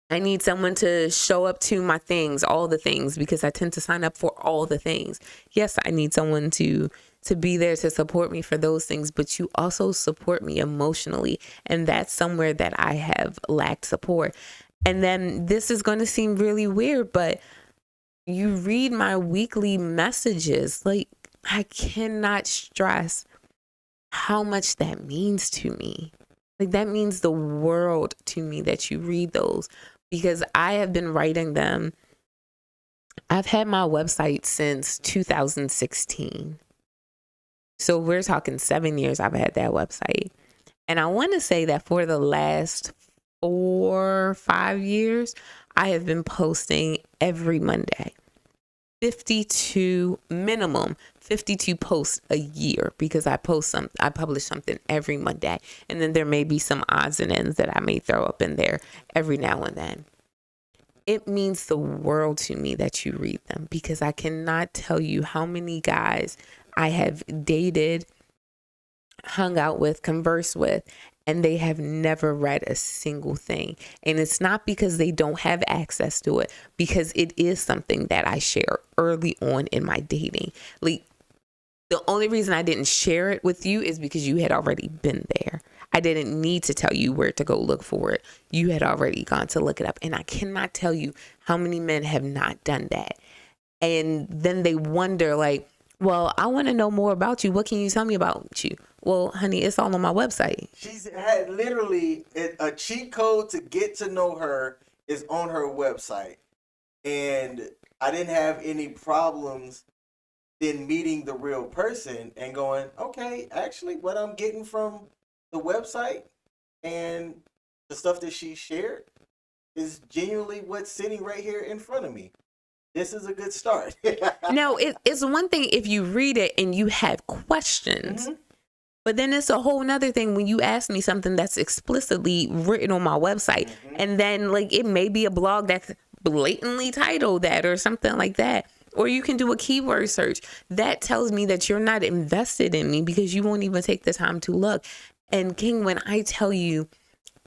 I need someone to show up to my things, all the things, because I tend to sign up for all the things. Yes, I need someone to be there to support me for those things, but you also support me emotionally. And that's somewhere that I have lacked support. And then this is going to seem really weird, but you read my weekly messages. Like, I cannot stress how much that means to me. Like, that means the world to me that you read those, because I have been writing them. I've had my website since 2016. So we're talking 7 years I've had that website. And I want to say that for the last 4 or 5 years, I have been posting every Monday. 52 minimum, 52 posts a year, because I publish something every Monday. And then there may be some odds and ends that I may throw up in there every now and then. It means the world to me that you read them, because I cannot tell you how many guys I have dated, hung out with, conversed with, and they have never read a single thing. And it's not because they don't have access to it, because it is something that I share early on in my dating. Like, the only reason I didn't share it with you is because you had already been there. I didn't need to tell you where to go look for it. You had already gone to look it up. And I cannot tell you how many men have not done that. And then they wonder, like, well, I want to know more about you. What can you tell me about you? Well, honey, it's all on my website. She's had literally a cheat code to get to know her is on her website. And I didn't have any problems then meeting the real person and going, okay, actually what I'm getting from the website and the stuff that she shared is genuinely what's sitting right here in front of me. This is a good start. Now, it's one thing if you read it and you have questions, Mm-hmm. but then it's a whole nother thing when you ask me something that's explicitly written on my website. Mm-hmm. And then, like, it may be a blog that's blatantly titled that or something like that. Or you can do a keyword search. That tells me that you're not invested in me, because you won't even take the time to look. And King, when I tell you,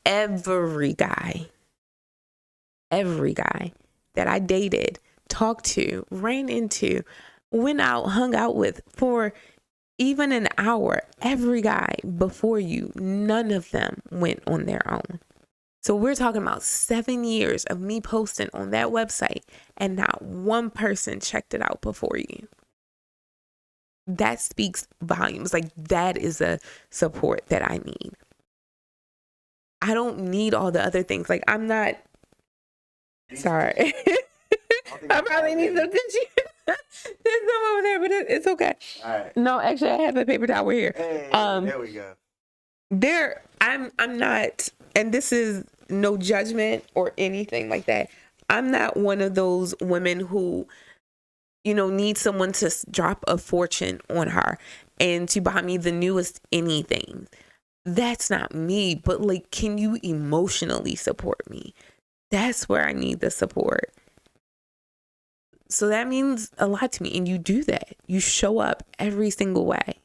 every guy that I dated, talked to, ran into, went out, hung out with for even an hour, every guy before you, none of them went on their own. So we're talking about 7 years of me posting on that website, and not one person checked it out before you. That speaks volumes. Like, that is a support that I need. I don't need all the other things. Like, I'm not, sorry. I probably need some tissue. There's some over there, but it's okay. All right. No, actually, I have a paper towel here. Hey, there we go. I'm not, and this is no judgment or anything like that. I'm not one of those women who, need someone to drop a fortune on her and to buy me the newest anything. That's not me. But, like, can you emotionally support me? That's where I need the support. So that means a lot to me. And you do that. You show up every single way.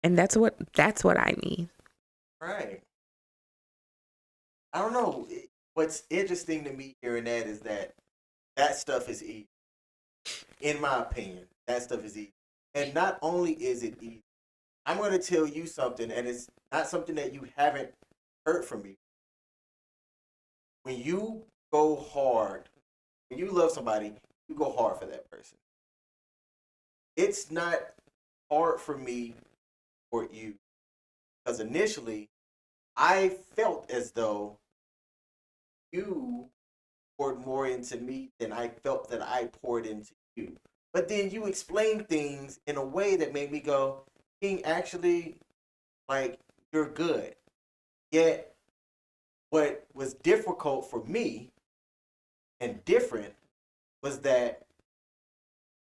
And that's what I need. Right. I don't know. What's interesting to me hearing that is that that stuff is easy. In my opinion, that stuff is easy. And not only is it easy, I'm going to tell you something, and it's not something that you haven't heard from me. When you go hard, when you love somebody, you go hard for that person. It's not hard for me for you because initially I felt as though you poured more into me than I felt that I poured into you. But then you explained things in a way that made me go, King, actually, like, you're good. Yet, what was difficult for me and different was that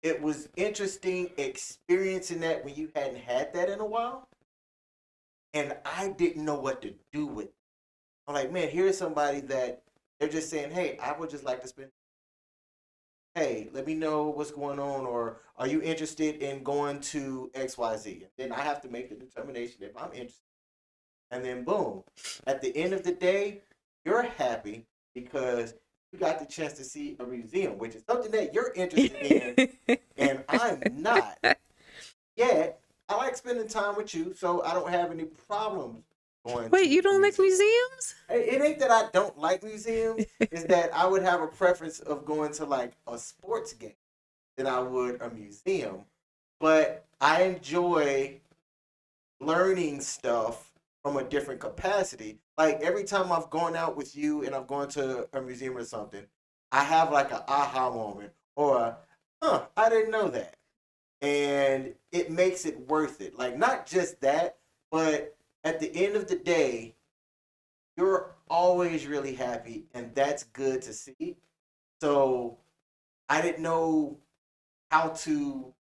it was interesting experiencing that when you hadn't had that in a while. And I didn't know what to do with it. I'm like, man, here's somebody that they're just saying, hey, I would just like to spend, hey, let me know what's going on, or are you interested in going to XYZ? And then I have to make the determination if I'm interested. And then boom, at the end of the day, you're happy because you got the chance to see a museum, which is something that you're interested in, and I'm not. Yet, I like spending time with you, so I don't have any problems going Wait, to you a don't like museum. museums? It ain't that I don't like museums, it's that I would have a preference of going to like a sports game than I would a museum. But I enjoy learning stuff from a different capacity. Like every time I've gone out with you and I've gone to a museum or something, I have like an aha moment or I didn't know that. And it makes it worth it. Like not just that, but at the end of the day, you're always really happy and that's good to see. So I didn't know how to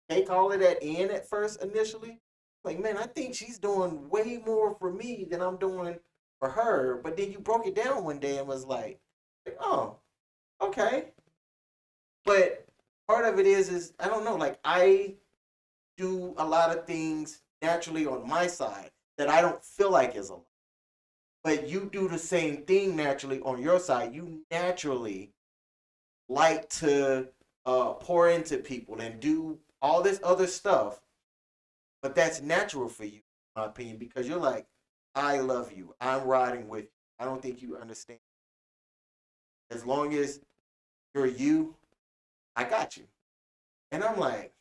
take all of that in at first initially. Like, man, I think she's doing way more for me than I'm doing for her. But then you broke it down one day and was like, oh, okay. But part of it is I don't know, like I do a lot of things naturally on my side that I don't feel like is a lot. But you do the same thing naturally on your side. You naturally like to pour into people and do all this other stuff, but that's natural for you, in my opinion, because you're like, I love you. I'm riding with you. I don't think you understand. As long as you're you, I got you. And I'm like,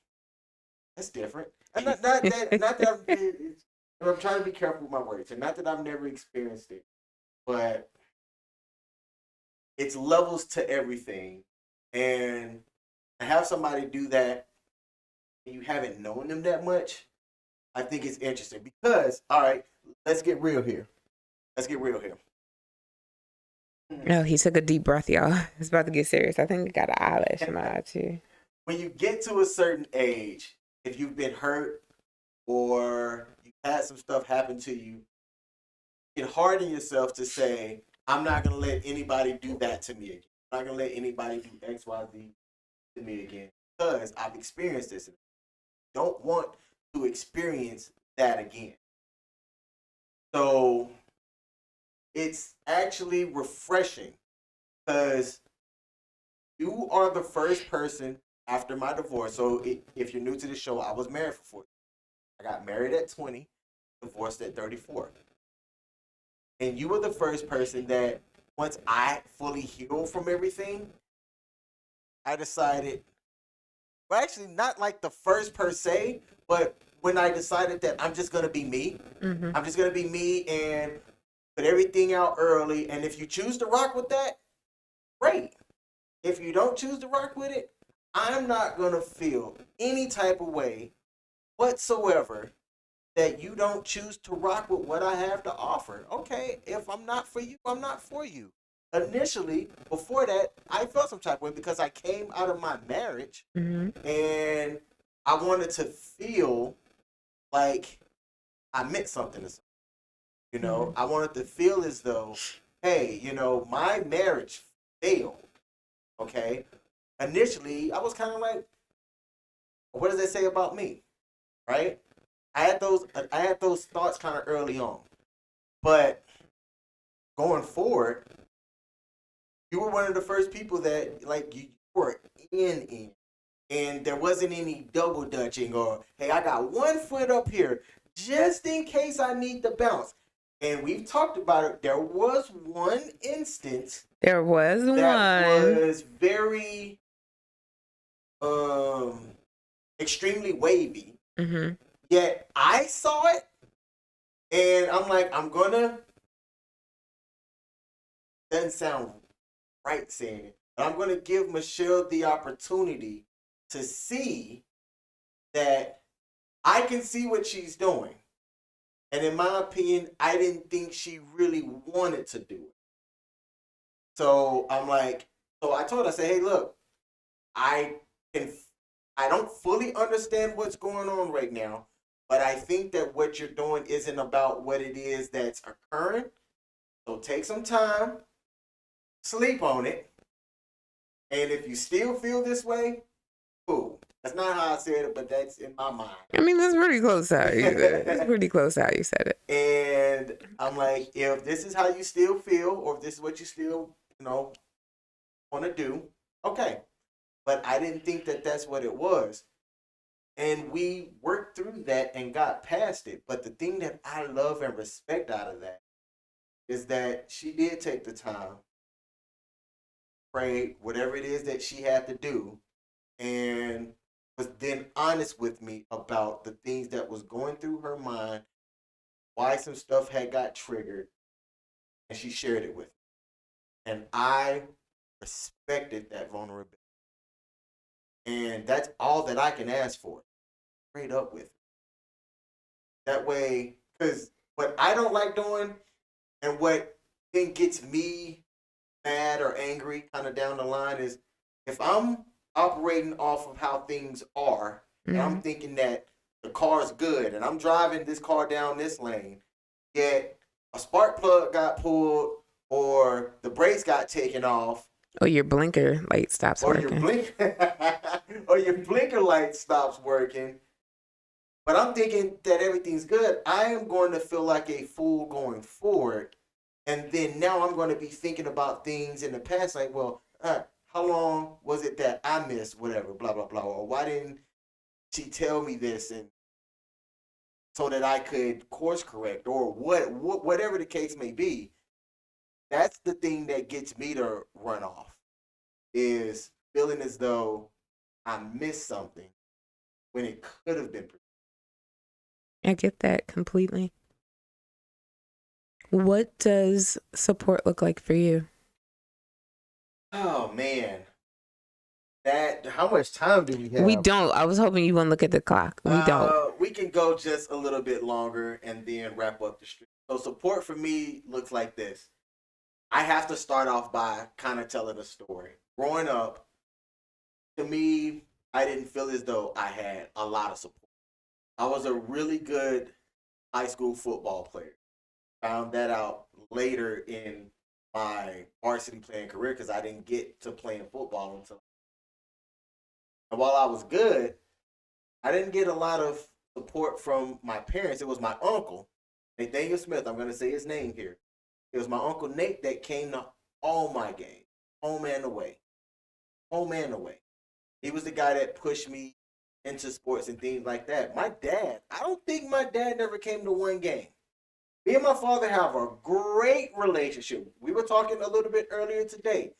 that's different. And not that I'm trying to be careful with my words, and not that I've never experienced it, but it's levels to everything. And to have somebody do that and you haven't known them that much, I think it's interesting because, all right, let's get real here. Let's get real here. Oh, he took a deep breath, y'all. It's about to get serious. I think he got an eyelash in my eye too. When you get to a certain age, if you've been hurt or you've had some stuff happen to you, you can harden yourself to say, I'm not going to let anybody do that to me again. I'm not going to let anybody do X, Y, Z to me again because I've experienced this. Don't want to experience that again. So it's actually refreshing because you are the first person after my divorce. So if you're new to the show, I was married for 40. I got married at 20, divorced at 34. And you were the first person that once I fully healed from everything, I decided, well, actually, not like the first per se, but when I decided that I'm just going to be me, I'm just going to be me and put everything out early. And if you choose to rock with that, great. If you don't choose to rock with it, I'm not going to feel any type of way whatsoever that you don't choose to rock with what I have to offer. Okay, if I'm not for you, I'm not for you. Initially, before that, I felt some type of way because I came out of my marriage and I wanted to feel like I meant something to someone. You know, I wanted to feel as though, hey, you know, my marriage failed. Okay. Initially, I was kind of like, what does that say about me? Right? I had those thoughts kind of early on. But going forward, you were one of the first people that like you were in, and there wasn't any double dutching or hey, I got one foot up here just in case I need to bounce. And we've talked about it. There was one instance There was that one. was very extremely wavy. Mm-hmm. Yet I saw it and I'm like, I'm gonna doesn't sound right saying it. But I'm gonna give Michelle the opportunity to see that I can see what she's doing. And in my opinion, I didn't think she really wanted to do it. So I'm like, so I told her, I said, hey, look, I can, I don't fully understand what's going on right now, but I think that what you're doing isn't about what it is that's occurring. So take some time, sleep on it, and if you still feel this way, cool. That's not how I said it, but that's in my mind. I mean, that's pretty close to how you said it. It's pretty close to how you said it. And I'm like, if this is how you still feel, or if this is what you still, want to do, okay. But I didn't think that that's what it was. And we worked through that and got past it. But the thing that I love and respect out of that is that she did take the time, pray, whatever it is that she had to do, and was then honest with me about the things that was going through her mind, why some stuff had got triggered, and she shared it with me. And I respected that vulnerability. And that's all that I can ask for. Straight up with it. That way, because what I don't like doing and what then gets me mad or angry kind of down the line is if I'm operating off of how things are, and I'm thinking that the car's good and I'm driving this car down this lane, yet a spark plug got pulled or the brakes got taken off, or your blinker light stops or working. or your blinker light stops working, but I'm thinking that everything's good, I am going to feel like a fool going forward. And then now I'm going to be thinking about things in the past, like, well, how long was it that I missed whatever, blah, blah, blah, or why didn't she tell me this, and so that I could course correct, or whatever the case may be. That's the thing that gets me to run off, is feeling as though I missed something when it could have been. I get that completely. What does support look like for you? Oh man, that how much time do we have? We don't. I was hoping you wouldn't look at the clock. We don't. We can go just a little bit longer and then wrap up the stream. So support for me looks like this. I have to start off by kind of telling a story. Growing up, to me, I didn't feel as though I had a lot of support. I was a really good high school football player. Found that out later in my varsity playing career because I didn't get to playing football until. And while I was good, I didn't get a lot of support from my parents. It was my uncle, Nathaniel Smith. I'm going to say his name here. It was my uncle Nate that came to all my games, home and away. Home and away. He was the guy that pushed me into sports and things like that. My dad, I don't think my dad never came to one game. Me and my father have a great relationship. We were talking a little bit earlier today.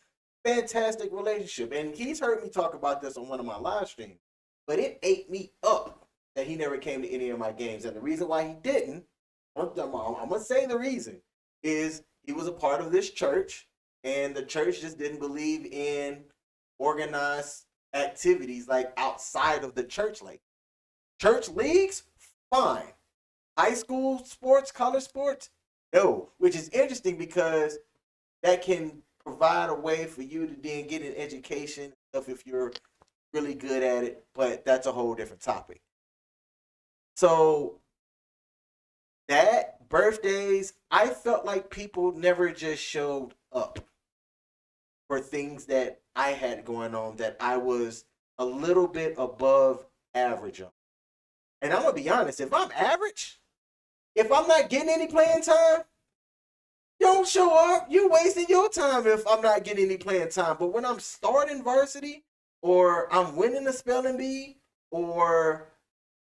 Fantastic relationship. And he's heard me talk about this on one of my live streams. But it ate me up that he never came to any of my games. And the reason why he didn't, I'm going to say the reason, is he was a part of this church. And the church just didn't believe in organized activities like outside of the church. Like church leagues, fine. High school sports, college sports, no. Which is interesting because that can provide a way for you to then get an education if you're really good at it. But that's a whole different topic. So that birthdays, I felt like people never just showed up for things that I had going on that I was a little bit above average on. And I'm going to be honest, if I'm average, if I'm not getting any playing time, you don't don't show up, you're wasting your time if I'm not getting any playing time. But when I'm starting varsity, or I'm winning a spelling bee, or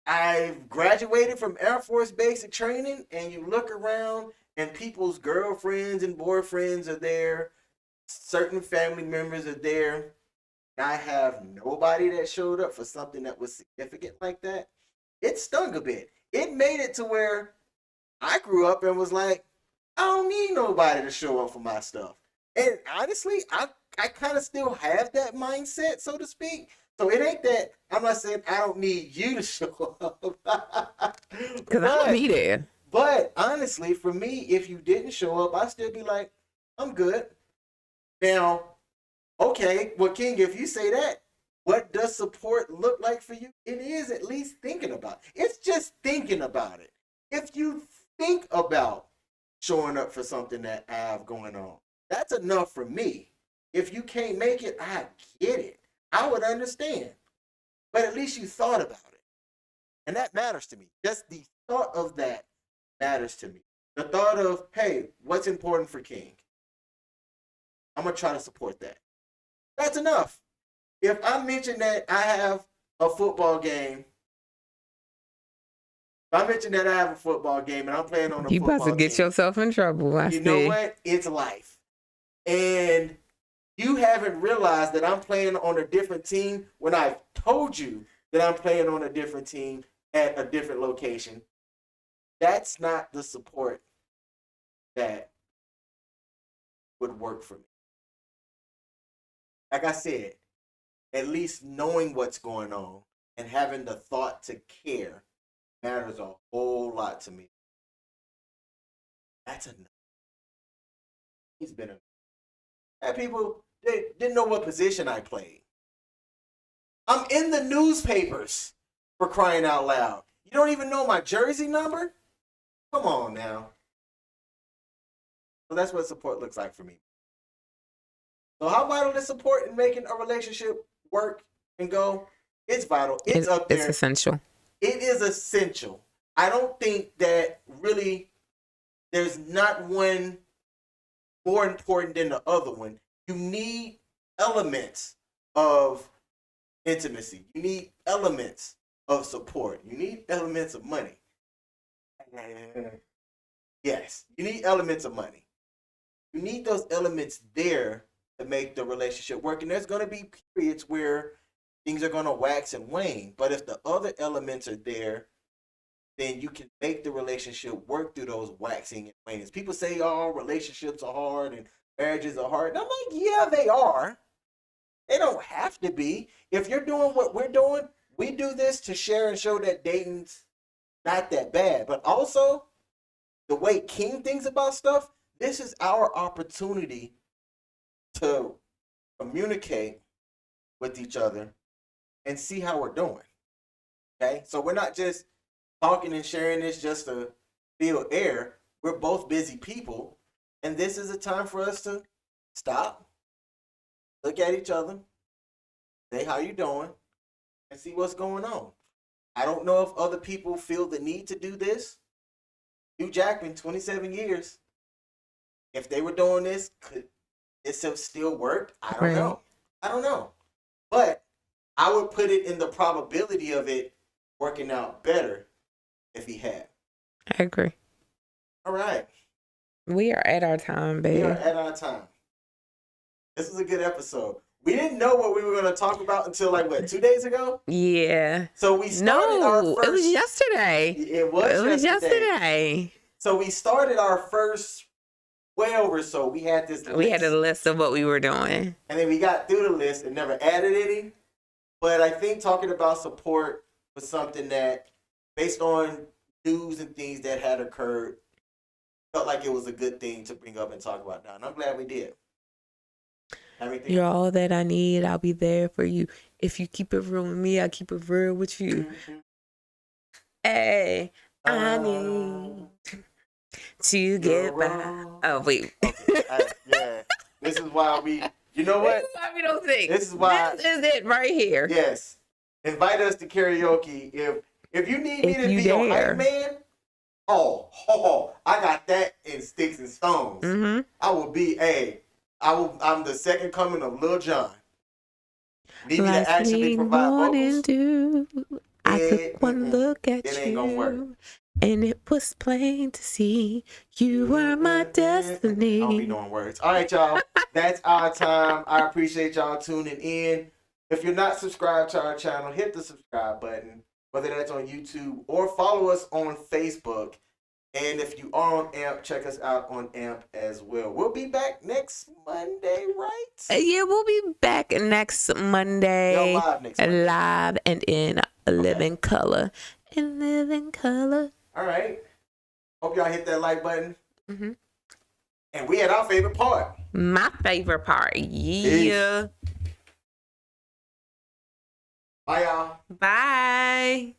I've graduated from Air Force basic training, and you look around and people's girlfriends and boyfriends are there, certain family members are there, and I have nobody that showed up for something that was significant like that, it stung a bit. It made it to where I grew up and was like, I don't need nobody to show up for my stuff. And honestly, I kind of still have that mindset, so to speak. So it ain't that I'm not saying I don't need you to show up. Because I'm going to be there. But honestly, for me, if you didn't show up, I'd still be like, I'm good. Now, okay, well, King, if you say that, what does support look like for you? It is at least thinking about it. It's just thinking about it. If you think about showing up for something that I have going on, that's enough for me. If you can't make it, I get it. I would understand. But at least you thought about it. And that matters to me. Just the thought of that matters to me. The thought of, hey, what's important for King? I'm going to try to support that. That's enough. If I mention that I have a football game, and I'm playing on a you football about to get team, yourself in trouble. you know what? It's life. And you haven't realized that I'm playing on a different team when I've told you that I'm playing on a different team at a different location. That's not the support that would work for me. Like I said, at least knowing what's going on and having the thought to care matters a whole lot to me. That's enough. He's been and people, they didn't know what position I played. I'm in the newspapers, for crying out loud. You don't even know my jersey number? Come on now. So that's what support looks like for me. So how vital is support in making a relationship work and go? It's vital. It's up there. It's essential. It is essential. I don't think that really there's not one more important than the other one. You need elements of intimacy. You need elements of support. You need elements of money. Yes, you need elements of money. You need those elements there to make the relationship work. And there's going to be periods where things are going to wax and wane. But if the other elements are there, then you can make the relationship work through those waxing and waning. People say, oh, relationships are hard and marriages are hard. And I'm like, yeah, they are. They don't have to be. If you're doing what we're doing, we do this to share and show that dating's not that bad. But also, the way King thinks about stuff, this is our opportunity to communicate with each other and see how we're doing. Okay? So we're not just talking and sharing this just to fill air. We're both busy people. And this is a time for us to stop, look at each other, say how you doing, and see what's going on. I don't know if other people feel the need to do this. Hugh Jackman, 27 years. If they were doing this, could this have still worked? I don't know. I don't know. But I would put it in the probability of it working out better if he had. I agree. All right. We are at our time, baby. We are at our time. This was a good episode. We didn't know what we were going to talk about until 2 days ago? Yeah. So we started our first... it was yesterday. It was yesterday. So we started our first 12 or so. We had this list. We had a list of what we were doing. And then we got through the list and never added any. But I think talking about support was something that, based on news and things that had occurred, felt like it was a good thing to bring up and talk about now. And I'm glad we did. Everything. You're all that I need. I'll be there for you. If you keep it real with me, I'll keep it real with you. Mm-hmm. Hey, I need to get by. Oh, wait. Okay. Yeah. This is why we, you know what? This is why we don't sing. This is why. This is it right here. Yes. Invite us to karaoke. If you need me If to you be your dare. hype man, I got that in Sticks and Stones. Mm-hmm. I will be I'm the second coming of Lil Jon. Need me to Like actually provide morning vocals? dew. I took one look at It ain't gonna work. you, and it was plain to see you were my I don't be destiny. knowing words. All right, y'all. That's our time. I appreciate y'all tuning in. If you're not subscribed to our channel, hit the subscribe button, whether that's on YouTube or follow us on Facebook. And if you are on AMP, check us out on AMP as well. We'll be back next Monday, right? Yeah, we'll be back next Monday. Yo, live next Monday. Live and in living color. In living color. All right. Hope y'all hit that like button. Mm-hmm. And we at our favorite part. My favorite part. Yeah. Bye, y'all. Bye.